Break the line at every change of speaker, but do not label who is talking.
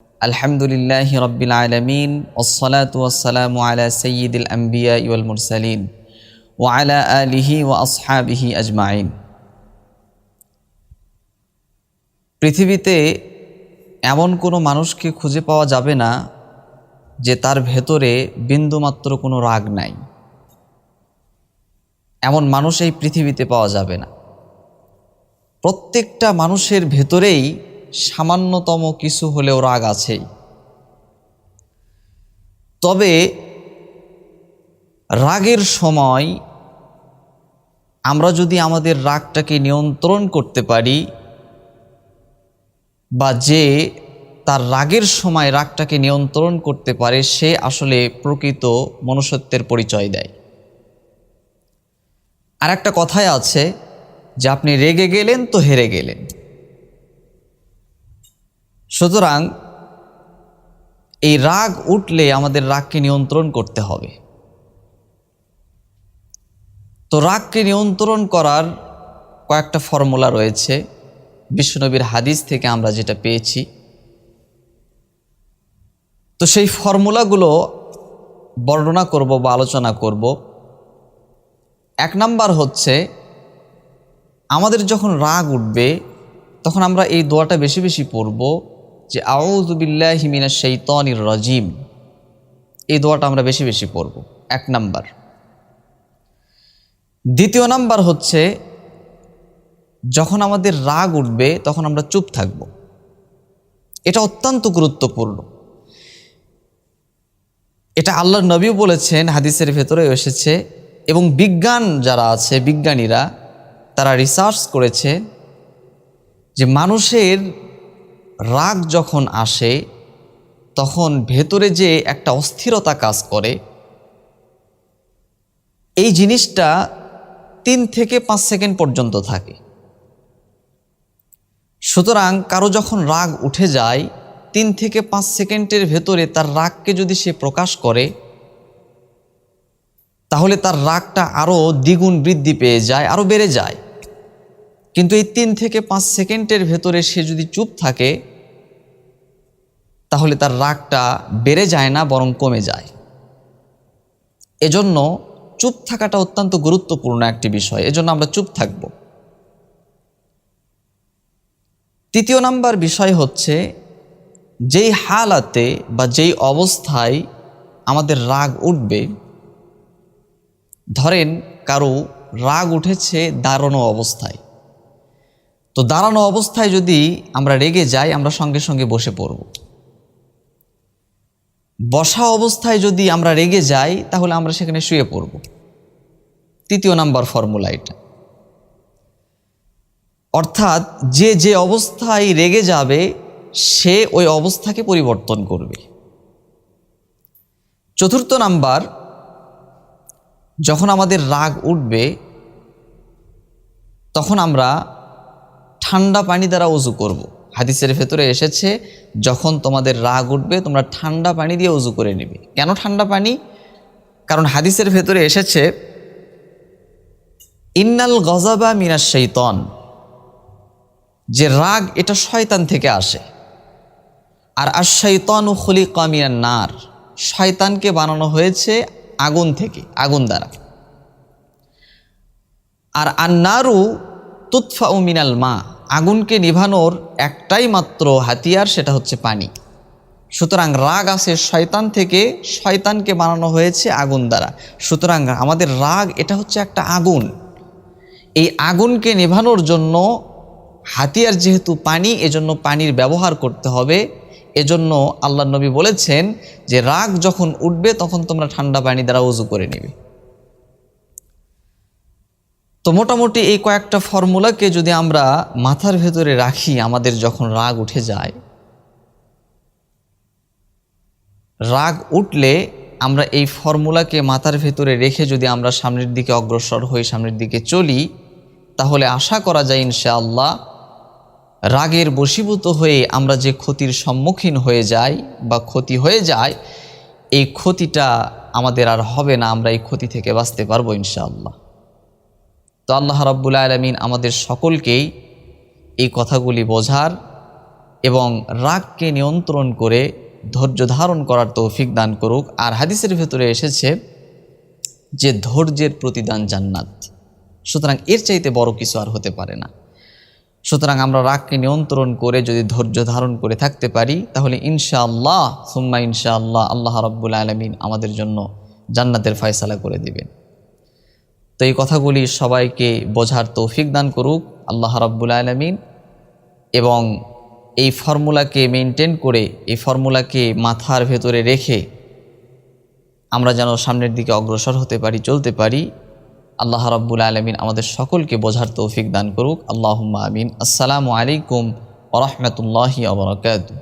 আলহামদুলিল্লাহি রাব্বিল আলামিন ওয়াসসালাতু ওয়াসসালামু আলা সাইয়্যিদিল আম্বিয়া ওয়াল মুরসালিন ওয়া আলা আলিহি ওয়া আসহাবিহি আজমাইন। পৃথিবীতে এমন কোনো মানুষকে খুঁজে পাওয়া যাবে না যে তার ভেতরে বিন্দুমাত্র কোনো রাগ নাই। এমন মানুষ এই পৃথিবীতে পাওয়া যাবে না। প্রত্যেকটা মানুষের ভেতরেই সামান্যতম কিছু হলেও রাগ আছেই। তবে রাগের সময় আমরা যদি আমাদের রাগটাকে নিয়ন্ত্রণ করতে পারি, বা যে তার রাগের সময় রাগটাকে নিয়ন্ত্রণ করতে পারে, সে আসলে প্রকৃত মনুষ্যত্বের পরিচয় দেয়। আর একটা কথাই আছে যে আপনি রেগে গেলেন তো হেরে গেলেন। সুতরাং এই রাগ উঠলে আমাদের রাগকে নিয়ন্ত্রণ করতে হবে। তো রাগকে নিয়ন্ত্রণ করার কয়েকটা ফর্মুলা রয়েছে বিশ্বনবীর হাদিস থেকে আমরা যেটা পেয়েছি। তো সেই ফর্মুলাগুলো বর্ণনা করব বা আলোচনা করব। 1 নাম্বার হচ্ছে, আমাদের যখন রাগ উঠবে তখন আমরা এই দোয়াটা বেশি বেশি পড়ব যে আউযু বিল্লাহি মিনাশ শাইতানির রাজিম। এই দোয়াটা আমরা বেশি বেশি পড়ব, 1 নাম্বার। 2 নাম্বার হচ্ছে, যখন আমাদের রাগ উঠবে তখন আমরা চুপ থাকব। এটা অত্যন্ত গুরুত্বপূর্ণ। এটা আল্লাহর নবীও বলেছেন, হাদিসের ভেতরে এসেছে, এবং বিজ্ঞান যারা আছে, বিজ্ঞানীরা তারা রিসার্চ করেছে যে মানুষের রাগ যখন আসে তখন ভেতরে যে একটা অস্থিরতা কাজ করে, এই জিনিসটা 3 থেকে 5 সেকেন্ড পর্যন্ত থাকে। সুতরাং কারো যখন রাগ উঠে যায় 3 থেকে 5 সেকেন্ডের ভেতরে তার রাগকে যদি সে প্রকাশ করে, তাহলে তার রাগটা আরও দ্বিগুণ বৃদ্ধি পেয়ে যায়, আরও বেড়ে যায়। কিন্তু এই 3 থেকে 5 সেকেন্ডের ভেতরে সে যদি চুপ থাকে তাহলে তার রাগটা বেড়ে যায় না, বরং কমে যায়। এজন্য চুপ থাকাটা অত্যন্ত গুরুত্বপূর্ণ একটি বিষয়। এজন্য আমরা চুপ থাকব। 3 নাম্বার বিষয় হচ্ছে, যেই হালাতে বা যেই অবস্থায় আমাদের রাগ উঠবে, ধরেন কারো রাগ উঠেছে দাঁড়ানো অবস্থায়, তো দাঁড়ানো অবস্থায় যদি আমরা রেগে যাই আমরা সঙ্গে সঙ্গে বসে পড়ব। বসা অবস্থায় যদি আমরা রেগে যাই তাহলে আমরা সেখানে শুয়ে পড়ব। 3 নাম্বার ফর্মুলা এটা। অর্থাৎ যে যে অবস্থায় রেগে যাবে সে ওই অবস্থাকে পরিবর্তন করবে। 4 নাম্বার, যখন আমাদের রাগ উঠবে তখন আমরা ঠান্ডা পানি দ্বারা ওযু করব। হাদিসের ভেতরে এসেছে, যখন তোমাদের রাগ উঠবে তোমরা ঠান্ডা পানি দিয়ে ওযু করে নেবে। কেন ঠান্ডা পানি? কারণ হাদিসের ভেতরে এসেছে, ইন্নাল গযাবা মিনাশ শাইতান, যে রাগ এটা শয়তান থেকে আসে। আর আশ-শাইতানু খুলিকা মিনান নার, শয়তানকে বানানো হয়েছে আগুন থেকে, আগুন দ্বারা। আর আন-নারু তুতফাউ মিনাল মা, আগুনকে নিভানোর একটাই মাত্র হাতিয়ার, সেটা হচ্ছে পানি। সুতরাং রাগ আসে শয়তান থেকে, শয়তানকে বানানো হয়েছে আগুন দ্বারা। সুতরাং আমাদের রাগ এটা হচ্ছে একটা আগুন। এই আগুনকে নেভানোর জন্য হাতিয়ার যেহেতু পানি, এজন্য পানির ব্যবহার করতে হবে। এজন্য আল্লাহর নবী বলেছেন যে রাগ যখন উঠবে তখন তোমরা ঠান্ডা পানি দ্বারা ওযু করে নেবে। তো মোটামুটি এই কয়েকটা ফর্মুলাকে যদি আমরা মাথার ভেতরে রাখি, আমাদের যখন রাগ উঠে যায়, রাগ উঠলে আমরা এই ফর্মুলাকে মাথার ভেতরে রেখে যদি আমরা সামনের দিকে অগ্রসর হই, সামনের দিকে চলি, তাহলে আশা করা যায় ইনশাআল্লাহ রাগের বশীভূত হয়ে আমরা যে ক্ষতির সম্মুখীন হয়ে যাই বা ক্ষতি হয়ে যায়, এই ক্ষতিটা আমাদের আর হবে না। আমরা এই ক্ষতি থেকে বাঁচতে পারবো ইনশাআল্লাহ। তো আল্লাহ রাব্বুল আলামিন আমাদের সকলকেই এই কথাগুলি বোঝার এবং রাগকে নিয়ন্ত্রণ করে ধৈর্য ধারণ করার তৌফিক দান করুক। আর হাদিসের ভেতরে এসেছে যে ধৈর্যের প্রতিদান জান্নাত, সুতরাং এর চাইতে বড় কিছু আর হতে পারে না। সুতরাং আমরা রাগকে নিয়ন্ত্রণ করে যদি ধৈর্য ধারণ করে থাকতে পারি, তাহলে ইনশাআল্লাহ সুম্মা ইনশাআল্লাহ আল্লাহ রাব্বুল আলামিন আমাদের জন্য জান্নাতের ফয়সালা করে দিবেন। তো এই কথাগুলি সবাইকে বোঝার তৌফিক দান করুক আল্লাহ রাব্বুল আলামিন, এবং এই ফর্মুলাকে মেনটেন করে, এই ফর্মুলাকে মাথার ভেতরে রেখে আমরা যেন সামনের দিকে অগ্রসর হতে পারি, চলতে পারি। আল্লাহ রাব্বুল আলামিন আমাদের সকলকে বোঝার তৌফিক দান করুক। আল্লাহুম্মা আমিন। আসসালামু আলাইকুম ওয়া রাহমাতুল্লাহি ওয়া বারাকাতুহু।